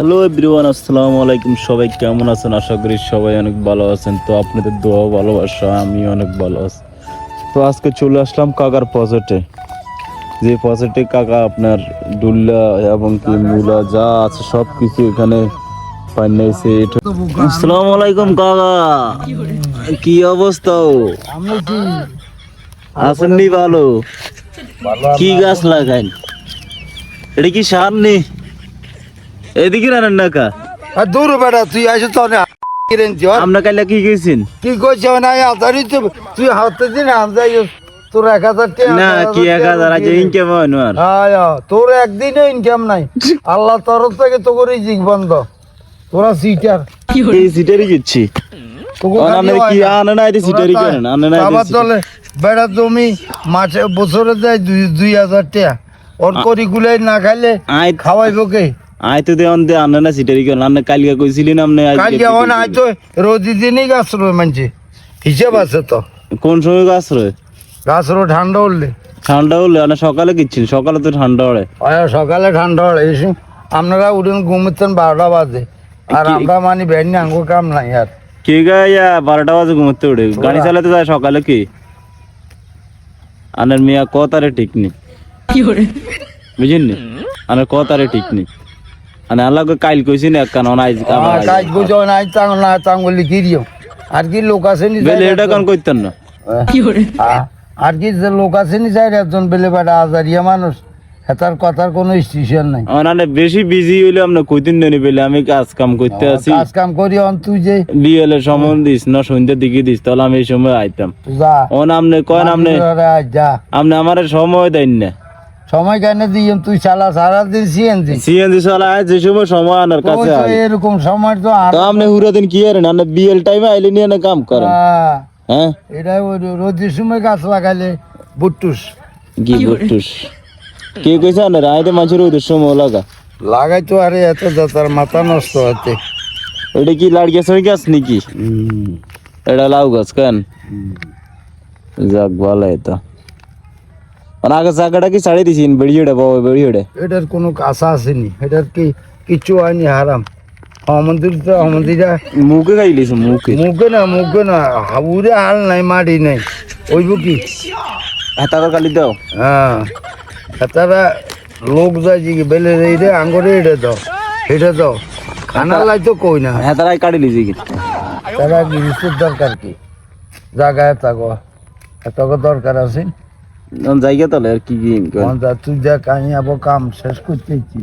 Hello everyone, আসসালামু আলাইকুম। সবাই কেমন আছেন? আশা করি সবাই অনেক ভালো আছেন। তো আপনাদের দোয়া ভালোবাসা আমি অনেক ভালো আছি। তো আজকে চলে আসলাম কাকার পজেটে, যে পজেটে কাকা আপনার ডুল্লা এবং কি মূলা যা আছে সব কিছু এখানে পাইনাইছে। আসসালামু আলাইকুম কাকা, কি অবস্থা? আছেন নি ভালো? কি গাছ লাগাইন? এটা কি সার নেই? এদিকে রানেন না কা দূর বেটা তুই আসে তো আমরা কাইলা কি গেছেন? কি করছ না আজারি তুই হাতে দিন যাই তোর 1000 টাকা না কি 1000 আছে ইনকাম হয় না? তোর একদিনও ইনকাম নাই। আল্লাহ তরফ থেকে তো করে জিগ বন্ধ। তোরা সিটার এই সিটারই গেছি। আনে কি আনে না এই সিটারই করেন আনে না আবার চলে বেড়া জমি মাসে বছরে দেয় 2000 টাকা। ওর করি গুলাই না খাইলে খাওয়াইবো কে? আই তো দেন দে আনে না সিটারই করেন। আনে কালকে কইছিলেন আপনি কালকে হন আই তো রোজি দিনই গাছ রয়ে মানছে হিসাব আছে তো। কোন সময় গাছ রয়ে? গাছ রো ঠান্ডা উঠলে ঠান্ডা হলে না সকালে গেছিল? সকালে তো ঠান্ডা হলে সকালে ঠান্ডা হলে এসে আপনারা উঠেন ঘুমতেন 12টা বাজে আর আমরা মানে বেড়নি আঙ্গুর কাম নাই আর কে গায়া 12টা বাজে ঘুমতে উঠে গাড়ি চালাতে যায় সকালে কি? আনের মিয়া কথারে ঠিক নেই, বুঝেন নি? আনের কথারে ঠিক নেই। মানে আল্লাহ কাইল কইছি না কারণ আইজ কাজ বুঝো নাই না চাঙ্গলি কিরিও আর কি লোক আছে নি বেলে এটা কোন কইতেন না আর কি যে লোক আছে নি চাই একজন বেলে বেটা আজারিয়া মানুষ তার কথার কোনো স্টেশন নাই। মানে বেশি বিজি হইলে আপনি কইতেন নি বেলে আমি কাজ কাম করতে আছি, কাজ কাম করি অন তুই যে বিয়েলে সমন দিস না সন্ধ্যের দিকে দিস তাহলে আমি এই সময় আইতাম। যা অন আপনি কয় আপনি যা আপনি আমার সময় দেন না। সময় কেন দিই তুই চালা সারাদিন সিএনজি সিএনজি চালা যে সময় সময় আনার কাছে এরকম সময় তো তো আপনি পুরো দিন কি করেন? আপনি বিয়েল টাইমে আইলে নিয়ে না কাম করেন? হ্যাঁ এটা রোদের সময় গাছ লাগাইলে বুট্টুস কি বুটুস কে কইছে না রাইতে মাছের ওদের সময় লাগা লাগাই তো আরে এত তার মাথা নষ্ট হতে। ওটা কি লাড়িয়া সই গাছ নাকি? এটা লাউ গাছ কেন? যাক ভালো এটা। আর আগে জায়গাটা কি ছাড়িয়ে দিছিন? বেড়িয়েটা বাবা বেড়িয়েটা এটার কোনো কাঁচা আসেনি, এটার কি কিছু হয়নি হারাম। মন্দিরা মুখে খাইলিস মুখে না হাবুরে হাল নাই মাটি নাই ওইব কি হাতার কালি দাও। হ্যাঁ তারা লোক যায় যে বেলে রে আঙ্গরে এটা দাও এটা দাও খানা লাই তো কই না হাতারাই কাটি লিজি কি তারা গিরিশের দরকার কি জায়গায় থাকো এত দরকার আছে জায়গা তাহলে আর কি তুই যা কাহিনী আবার কাম শেষ করতেছি।